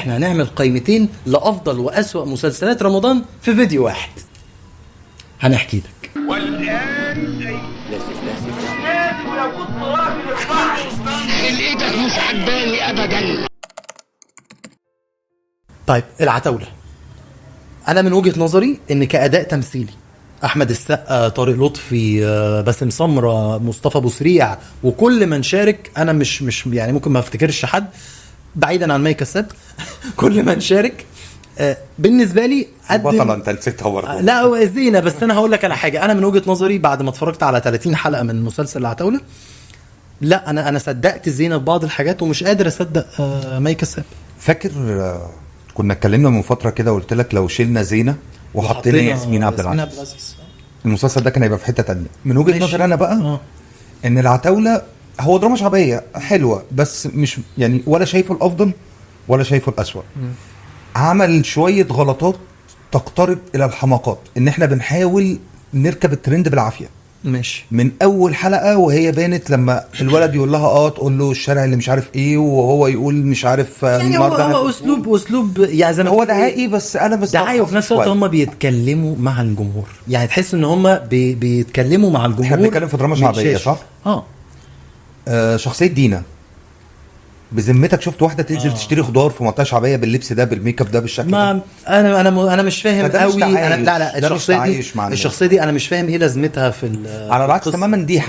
احنا هنعمل قائمتين لافضل واسوأ مسلسلات رمضان في فيديو واحد. هنحكي لك. والآن لازم يكون راجل الفحش. الايدك مش عجباني ابدا. طيب العتاولة، انا من وجهة نظري ان كأداء تمثيلي احمد السقا، طارق لطفي، باسم سمرة، مصطفى ابو سريع، وكل من شارك، انا مش يعني ممكن ما افتكرش حد بعيدا عن مي كساب كل من شارك بالنسبه لي بطلة انت نسيتها برضه. لا زينه، بس انا هقول لك على حاجه. انا من وجهه نظري بعد ما اتفرجت على 30 حلقه من مسلسل العتاوله، لا انا صدقت زينه ببعض الحاجات ومش قادر اصدق مي كساب. فاكر كنا اتكلمنا من فتره كده وقلت لك لو شلنا زينه وحطينا ياسمين عبد العزيز المسلسل ده كان هيبقى في حته تانية. من وجهه نظري انا بقى ان العتاوله هو دراما شعبيه حلوه، بس مش يعني ولا شايفه الافضل ولا شايفه الاسوأ. عمل شويه غلطات تقترب الى الحماقات، ان احنا بنحاول نركب الترند بالعافيه. ماشي. من اول حلقه وهي بانت لما الولد يقول لها تقول له الشارع اللي مش عارف ايه، وهو يقول مش عارف يعني هو اسلوب يعني زي ما هو دعائي، بس انا بس دعائي، وفي نفس الوقت هم بيتكلموا مع الجمهور. يعني تحس ان هم بيتكلموا مع الجمهور. احنا بنتكلم في دراما شعبيه صح؟ شخصيه دينا، بذمتك شفت واحده تنزل تشتري خضار في منطقه شعبيه باللبس ده بالميك اب ده بالشكل ما ده؟ انا مش فاهم قوي. انا لا الشخصيه دي انا مش فاهم ايه لازمتها في على العكس تماما دي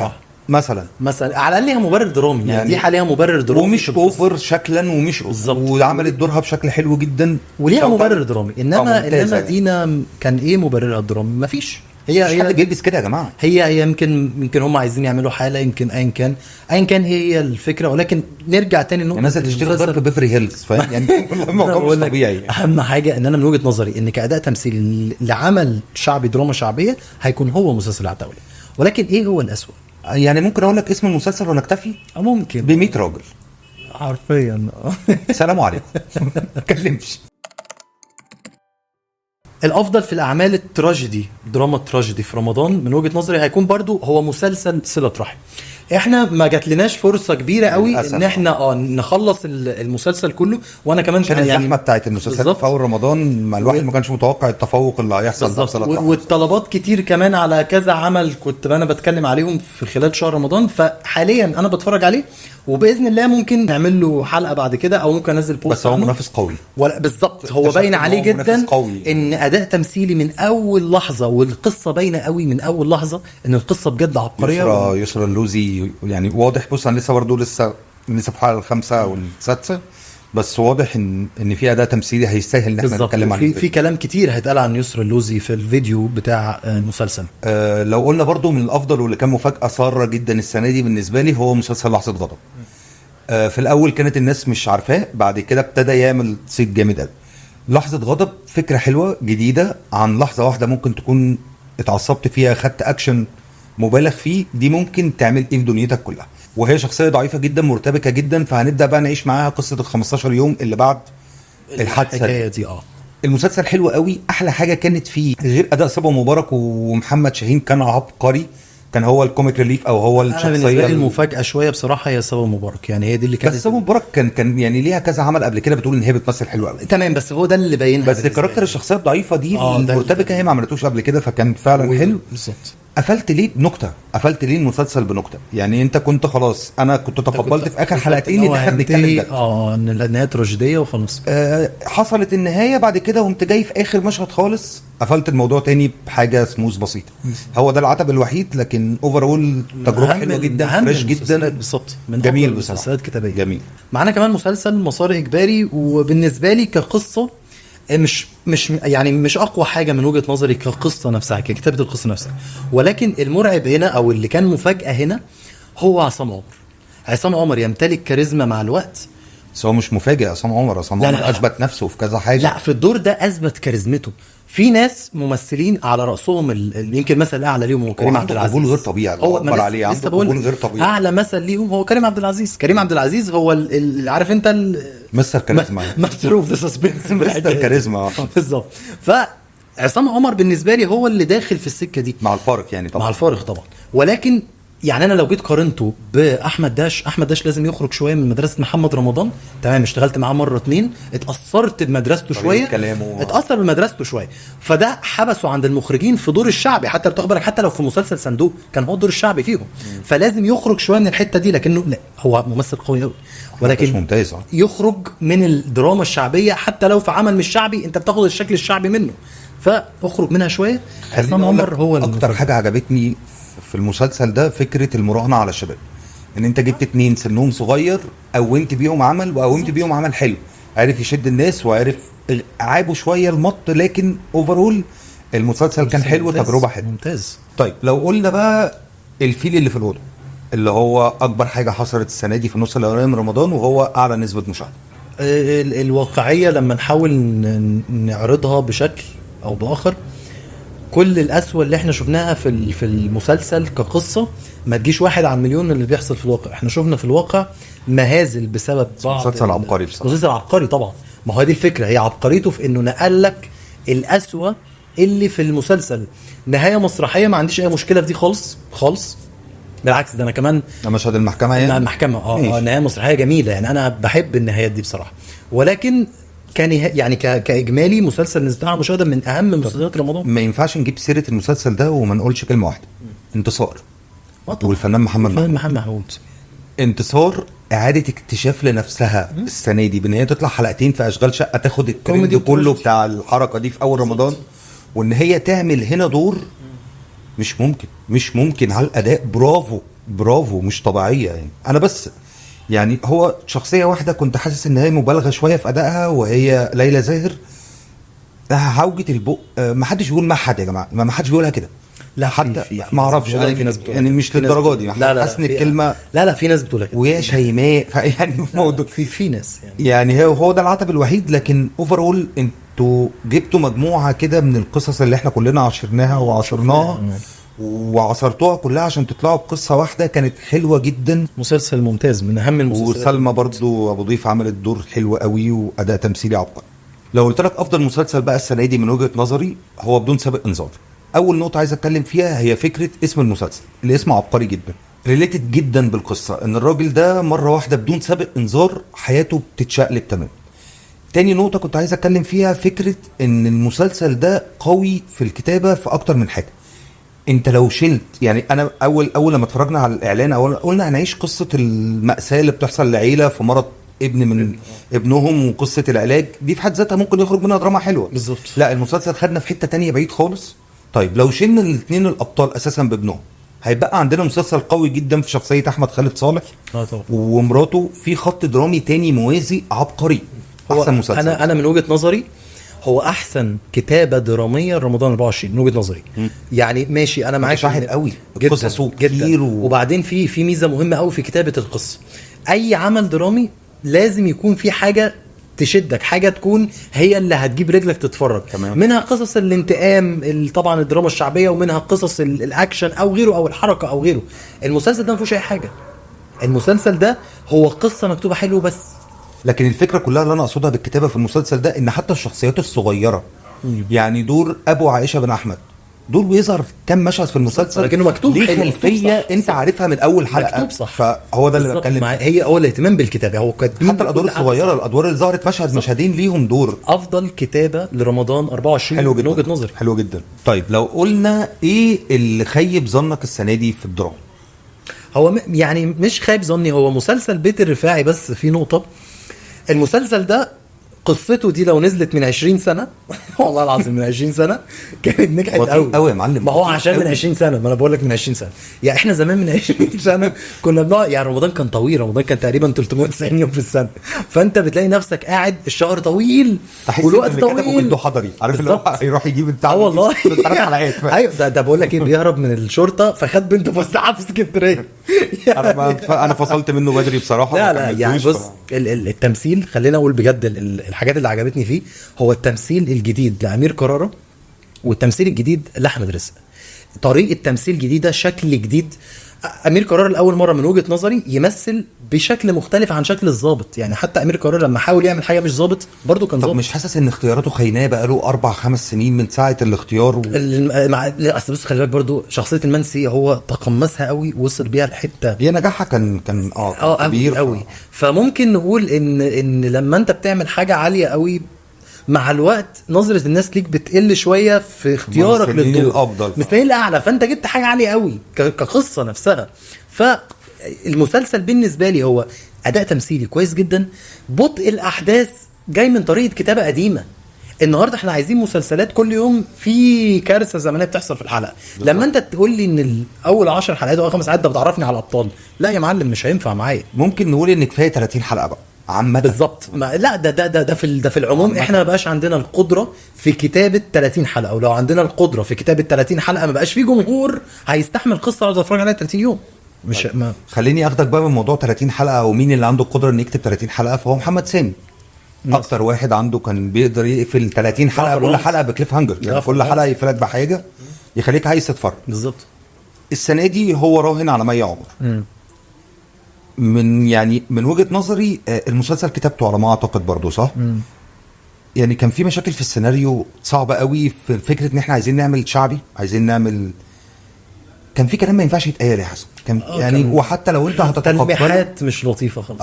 مثلا على الاقل ليها مبرر درامي. يعني دي حاليا مبرر درامي ومش اوفر شكلا ومش بالظبط، وعملت دورها بشكل حلو جدا وليها مبرر درامي. انما دينا كان ايه مبررها الدرامي؟ مفيش. هي حد بيلبس كده يا جماعه. هي يمكن هم عايزين يعملوا حاله، يمكن ايا كان هي الفكره. ولكن نرجع تاني لنقطه الناس تشتري خضار في بيفري هيلز، فاهم يعني الموضوع مش طبيعي. اهم حاجه ان انا من وجهه نظري ان كاداء تمثيلي لعمل شعبي دراما شعبيه هيكون هو مسلسل العتاوله. ولكن ايه هو الاسوأ؟ يعني ممكن اقول لك اسم المسلسل ونكتفي؟ ممكن ب 100 راجل حرفيا. سلام عليكم. ما اتكلمش. الافضل في الاعمال التراجيدي، دراما التراجيدي في رمضان من وجهة نظري هيكون برضو هو مسلسل صلة رحم. احنا ما جاتلناش فرصة كبيرة قوي ان احنا نخلص المسلسل كله. وانا كمان عشان يعني الزحمة بتاعت المسلسل في اول رمضان، ما الواحد ما كانش متوقع التفوق اللي هيحصل ده. والطلبات كتير كمان على كذا عمل كنت انا بتكلم عليهم في خلال شهر رمضان. فحاليا انا بتفرج عليه، وباذن الله ممكن نعمل له حلقة بعد كده او ممكن انزل بوست. بس هو منافس قوي. ولا بالظبط، هو باين عليه جدا ان اداء تمثيلي من اول لحظة، والقصة باينة قوي من اول لحظة ان القصة بجد عبقرية. يسرا اللوزي يعني واضح. بص انا لسه برضه لسه في الحلقه الخامسه والسادسه، بس واضح ان في اداء تمثيلي هيستاهل ان احنا نتكلم عنه. في كلام كتير هيتقال عن يسرا اللوزي في الفيديو بتاع المسلسل. لو قلنا برضه من الافضل واللي كان مفاجاه ساره جدا السنه دي بالنسبه لي هو مسلسل لحظه غضب. في الاول كانت الناس مش عارفاه، بعد كده ابتدى يعمل صيت جامد قوي. لحظه غضب فكره حلوه جديده عن لحظه واحده ممكن تكون اتعصبت فيها خدت اكشن مبالغ فيه، دي ممكن تعمل ايه في دنيتك كلها. وهي شخصيه ضعيفه جدا مرتبكه جدا، فهنبدا بقى نعيش معاها قصه ال 15 يوم اللي بعد الحادثه دي. المسلسل حلو قوي. احلى حاجه كانت فيه غير اداء صبا مبارك ومحمد شاهين كان عبقري، كان هو الكوميك ريليف او هو الشخصيه. المفاجاه شويه بصراحه هي صبا مبارك، يعني هي دي اللي كانت. بس صبا مبارك كان يعني ليها كذا عمل قبل كده بتقول ان هي بتمثل حلو قوي. تمام، بس هو ده اللي باينها. بس كاركتر الشخصيه الضعيفه دي المرتبكه هي ما عملتوش قبل كده، فكان فعلا حلو. بالظبط. قفلت ليه بنكته، قفلت ليه المسلسل بنكته. يعني انت كنت خلاص، انا كنت تقبلت في اخر حلقتين ان احنا بنتكلم ان النهايه تراجيديه وخلاص. حصلت النهايه بعد كده وقمت جاي في اخر مشهد خالص قفلت الموضوع تاني بحاجه سموث بسيطه. هو ده العتب الوحيد، لكن اوفرول تجربه حلوه جدا، فريش جدا. بالظبط، من جميل مسلسلات كتابيه جميل. معانا كمان مسلسل مسار اجباري، وبالنسبه لي كقصه مش اقوى حاجه من وجهه نظري كقصه نفسها، ككتابه القصه نفسها. ولكن المرعب هنا او اللي كان مفاجاه هنا هو عصام عمر يمتلك كاريزما مع الوقت. بس هو مش مفاجئ. عصام عمر اثبت نفسه في كذا حاجه. لا، في الدور ده اثبت كاريزمته. في ناس ممثلين على راسهم يمكن مثل الاعلى ليهم هو كريم عبد العزيز. قبول غير طبيعي. هو عليه عنده قبول غير طبيعي. اعلى مثل ليهم هو كريم عبد العزيز. كريم عبد العزيز هو عارف انت مستر كاريزما، ماستر اوف ذا سسبنس، مستر كاريزما. بالظبط. فعصام عمر بالنسبه لي هو اللي داخل في السكه دي، مع الفارق يعني طبعا. مع الفارق طبعا. ولكن يعني انا لو جيت قارنته باحمد داش، احمد داش لازم يخرج شويه من مدرسه محمد رمضان. تمام، اشتغلت معاه مره اتنين، اتاثرت بمدرسته شويه، كلامه اتاثر بمدرسته شويه، فده حبسه عند المخرجين في دور الشعبي. حتى لو تاخد بالك، حتى لو في مسلسل صندوق كان هو الدور الشعبي فيهم، فلازم يخرج شويه من الحته دي. لكنه لا، هو ممثل قوي قوي، مش ولكن ممتاز. يخرج من الدراما الشعبيه. حتى لو في عمل مش شعبي انت بتاخد الشكل الشعبي منه، فاخرج منها شويه. عصام عمر هو اكتر حاجه عجبتني في المسلسل ده فكره المراهنه على الشباب، ان انت جبت اتنين سنهم صغير، قومت بيهم عمل، وقومت بيهم عمل حلو، عارف يشد الناس، وعارف عابوا شويه المط، لكن اوفرول المسلسل كان حلو، تجربه حلوه ممتاز. طيب لو قلنا بقى الفيل اللي في الاوضه، اللي هو اكبر حاجه حصلت السنه دي في النص الاولاني من رمضان، وهو اعلى نسبه مشاهده. الواقعيه لما نحاول نعرضها بشكل او باخر، كل القسوه اللي احنا شفناها في المسلسل كقصه ما تجيش واحد على المليون اللي بيحصل في الواقع. احنا شفنا في الواقع مهازل بسبب بعض. مسلسل عبقري بصراحه، مسلسل عبقري طبعا. ما هو دي الفكره، هي عبقريته في انه نقل لك القسوه اللي في المسلسل. نهايه مسرحيه، ما عنديش اي مشكله في دي خالص خالص، بالعكس ده انا كمان مشهد المحكمه يعني المحكمه نهايه مسرحيه جميله، يعني انا بحب النهايات دي بصراحه. ولكن كان يعني كاجمالي مسلسل نزل مشاهده من اهم مسلسلات رمضان. ما ينفعش نجيب سيره المسلسل ده وما نقولش كلمه واحده. انتصار والفنان محمد محمود. انتصار اعاده اكتشاف لنفسها السنه دي، بان هي تطلع حلقتين في اشغال شقه تاخد الترند كله بتاع الحركه دي في اول رمضان، وان هي تعمل هنا دور مش ممكن على الاداء. برافو مش طبيعيه يعني. انا بس يعني هو شخصيه واحده كنت حاسس ان هي مبالغه شويه في ادائها، وهي ليلى زاهر. عوجة البق، ما حدش بيقول ما حد يا جماعه، ما حدش بيقولها كده. لا حتى ما اعرفش في ناس بتقول يعني مش للدرجه دي. لا حاسس ان الكلمه لا في ناس بتقولها كده، ويا شيماء يعني موضوع في ناس يعني هو ده العتب الوحيد. لكن اوفرول انتوا جبتوا مجموعه كده من القصص اللي احنا كلنا عاشرناها وعصرناها وعصرتوها كلها عشان تطلعوا بقصه واحده كانت حلوه جدا. مسلسل ممتاز من اهم المسلسلات. وسلمى برضو ابو ضيف عملت دور حلو قوي واداء تمثيلي عبقري. لو قلت لك افضل مسلسل بقى السنه دي من وجهه نظري، هو بدون سابق انذار. اول نقطه عايز اتكلم فيها هي فكره اسم المسلسل. الاسم عبقري جدا، ريليتد جدا بالقصه، ان الراجل ده مره واحده بدون سابق انذار حياته بتتشقلب تمام. تاني نقطه كنت عايز اتكلم فيها فكره ان المسلسل ده قوي في الكتابه في اكتر من حاجه. انت لو شلت يعني، انا اول لما اتفرجنا على الاعلان قلنا هنعيش قصه المأساة اللي بتحصل لعيله في مرض ابن من ابنهم، وقصه العلاج دي في حد ذاتها ممكن يخرج منها دراما حلوه بالظبط. لا، المسلسل خدنا في حته تانية بعيد خالص. طيب لو شلنا الاثنين الابطال اساسا بابنهم، هيبقى عندنا مسلسل قوي جدا في شخصيه احمد خالد صالح طبعا، ومراته، في خط درامي تاني موازي عبقري. احسن مسلسل. انا من وجهه نظري هو احسن كتابه دراميه رمضان 24 من وجهه نظري. يعني ماشي انا معاك، شاهد قوي قصصه كتير وبعدين في ميزه مهمه قوي في كتابه القصه. اي عمل درامي لازم يكون في حاجه تشدك، حاجه تكون هي اللي هتجيب رجلك تتفرج. تمام. منها قصص الانتقام طبعا الدراما الشعبيه، ومنها قصص الاكشن او غيره او الحركه او غيره. المسلسل ده ما فيهوش اي حاجه. المسلسل ده هو قصه مكتوبه حلو بس. لكن الفكره كلها اللي انا اقصدها بالكتابه في المسلسل ده ان حتى الشخصيات الصغيره، يعني دور ابو عائشه بن احمد دور بيظهر كام مشهد في المسلسل لكنه مكتوب ليه حلو، خلفيه انت صح. عارفها من اول حلقه، مكتوب صح. فهو ده اللي بتكلم. هي اول الاهتمام بالكتابه، هو كاتبين حتى الادوار الصغيره، الادوار اللي ظهرت مشهدين ليهم دور. افضل كتابه لرمضان 24 حلو من جدا، وجهه نظري. حلو جدا. طيب لو قلنا ايه اللي خيب ظنك السنه دي في الدراما؟ هو يعني مش خايب ظني، هو مسلسل بيت الرفاعي. بس في نقطه، المسلسل ده قصته دي لو نزلت من 20 سنه والله العظيم من 20 سنه كانت نجحت قوي يا معلم. ما هو عشان من 20 سنه، ما انا بقول لك من 20 سنه. يعني احنا زمان من 20 سنه كنا بنقعد، يعني رمضان كان طويل، رمضان كان تقريبا 390 يوم في السنه، فانت بتلاقي نفسك قاعد الشهر طويل والوقت طويل. حضري عارف اللي هو هيروح يجيب البتاع. والله 3 حلقات. ايوه ده بقول لك ايه، بيهرب من الشرطه فخد بنته فسحها في اسكندريه. انا فصلت منه بدري بصراحه. لا يعني بص، التمثيل خلينا اقول بجد الحاجات اللي عجبتني فيه هو التمثيل الجديد لأمير كرارة، والتمثيل الجديد لأحمد رزق. طريقة تمثيل جديدة، شكل جديد. امير قرار لاول مره من وجهه نظري يمثل بشكل مختلف عن شكل الضابط. يعني حتى امير قرار لما حاول يعمل حاجه مش ضابط برضه كان طب ضابط. مش حاسس ان اختياراته خيناه بقاله 4-5 سنين من ساعه الاختيار لا اصل بص خلي بالك برضه شخصيه المنسي هو تقمصها قوي ووصل بيها لحته هي نجاحها كان كبير قوي. فممكن نقول ان لما انت بتعمل حاجه عاليه قوي مع الوقت نظره الناس ليك بتقل شويه في اختيارك مستنيين للدور الأفضل. مستنيين الاعلى، فانت جبت حاجه عاليه قوي كقصه نفسها. فالمسلسل بالنسبه لي هو اداء تمثيلي كويس جدا، بطء الاحداث جاي من طريقه كتابه قديمه. النهارده احنا عايزين مسلسلات كل يوم في كارثه زمنيه بتحصل في الحلقه. لما انت تقول لي ان اول 10 حلقات او 5 حلقات ده بتعرفني على الابطال، لا يا معلم مش هينفع معايا. ممكن نقول ان كفايه 30 حلقه بقى عامه. بالظبط. لا ده في العموم احنا ما بقاش عندنا القدره في كتابه 30 حلقه، ولو عندنا القدره في كتابه 30 حلقه ما بقاش في جمهور هيستحمل قصه اقعد اتفرج عليها 30 يوم. مش ما خليني اخدك بقى من موضوع 30 حلقه ومين اللي عنده القدره انه يكتب 30 حلقه، فهو محمد سامي. اكتر واحد عنده كان بيقدر يقفل 30 حلقه، كل حلقه بكليف هانجر، يعني كل حلقه يقفلك بحاجه يخليك عايز تتفرج. بالظبط. السنه دي هو راهن على مي عمر. من وجهه نظري المسلسل كتابته على ما اعتقد برضو صح. يعني كان في مشاكل في السيناريو صعبه قوي، في فكره ان احنا عايزين نعمل شعبي، عايزين نعمل، كان في كلام ما ينفعش يتقال يا حسن، كان يعني وحتى لو انت هتتقبل تلميحات مش لطيفه خالص.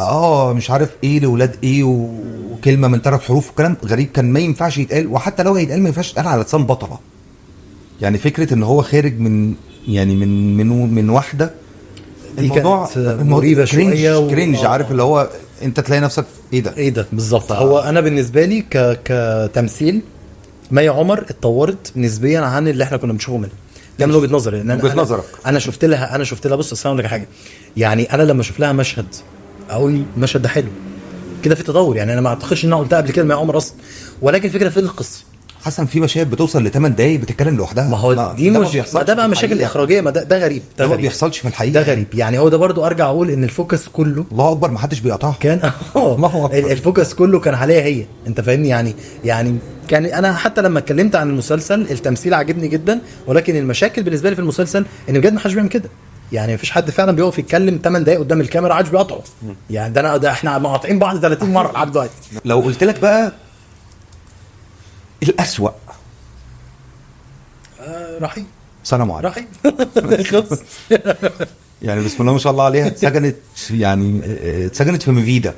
مش عارف ايه لاولاد ايه وكلمه من 3 حروف وكلام غريب كان ما ينفعش يتقال، وحتى لو هيتقال ما ينفعش يتقال على لسان بطله. يعني فكره ان هو خارج من يعني من واحده، الموضوع مريبه شويه كرينج عارف اللي هو انت تلاقي نفسك ايه ده بالظبط. هو انا بالنسبه لي كتمثيل مي عمر اتطورت نسبيا عن اللي احنا كنا بنشوفه منها. ده من وجهه نظري. وجهه نظرك. انا شفت لها بص اصل لك حاجه، يعني انا لما اشوف لها مشهد اقول المشهد ده حلو كده في تطور. يعني انا ما اعتقدش ان انا قلتها قبل كده مي عمر اصلا، ولكن الفكره في القصه. حسن في مشاهد بتوصل ل 8 دقايق بتتكلم لوحدها. ما هو دي مش ده بقى مشاكل اخراجيه، ما ده غريب. ده ما بيحصلش في الحقيقه، ده غريب. يعني هو ده برضو ارجع اقول ان الفوكس كله الله اكبر ما حدش بيقطعها كان ما هو الفوكس كله كان عليها هي. انت فاهمني؟ يعني كان انا حتى لما اتكلمت عن المسلسل التمثيل عجبني جدا، ولكن المشاكل بالنسبه لي في المسلسل ان بجد ما حدش بيعمل كده. يعني مفيش حد فعلا بيقف يتكلم 8 دقايق قدام الكاميرا عادش بيقطعه. يعني ده احنا مقاطعين بعض 30 مره لحد دلوقتي. لو قلت لك بقى الأسوأ رحيم سلام عليكم رحيم خلص. يعني بسم الله ما شاء الله عليها اتسجنت في مفيدا.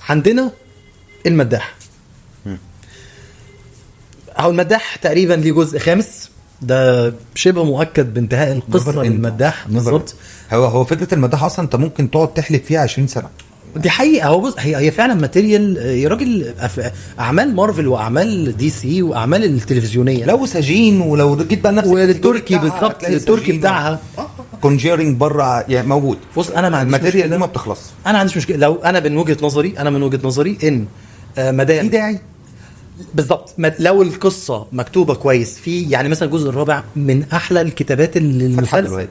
عندنا المداح. هو المداح تقريبا ليه جزء 5، ده شبه مؤكد بانتهاء القصه للمداح بالظبط. هو فكره المداح اصلا انت ممكن تقعد تحلف فيها 20 سنه. دي حقيقه. هو بص هي فعلا ماتيريال يا راجل. اعمال مارفل واعمال دي سي واعمال التلفزيونيه لو سجين، ولو جيت بقى نفس والتركي بالظبط التركي بتاعها كونجيرنج بره يعني موجود. بص انا ما عنديش الماتيريال دي ما بتخلص. انا ما عنديش مشكله لو انا من وجهه نظري ان مدام في داعي بالظبط. لو القصه مكتوبه كويس في يعني مثلا الجزء الرابع من احلى الكتابات المسلسل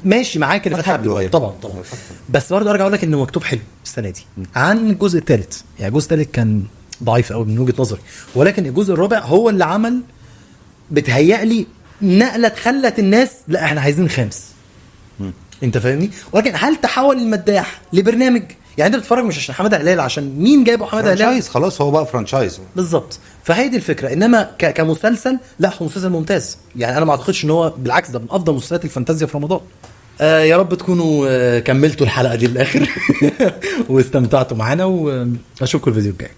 ماشي معاك اللي فتح طبعا بس برضه ارجع اقول لك انه مكتوب حلو السنه دي عن الجزء الثالث. يعني الجزء الثالث كان ضعيف قوي من وجهه نظري، ولكن الجزء الرابع هو اللي عمل بتهيألي نقله خلت الناس لا احنا عايزين 5. انت فاهمني؟ ولكن هل تحول المداح لبرنامج؟ يعني انت بتتفرج مش عشان حماده هلال، عشان مين جايبه حماده هلال خلاص هو بقى فرانشايز بالظبط. فهي دي الفكره. انما كمسلسل لا هو مسلسل ممتاز. يعني انا ما اعتقدش ان هو بالعكس ده من افضل مسلسلات الفانتازيا في رمضان. يا رب تكونوا كملتوا الحلقه دي للاخر واستمتعتوا معانا، واشوفكم الفيديو الجاي.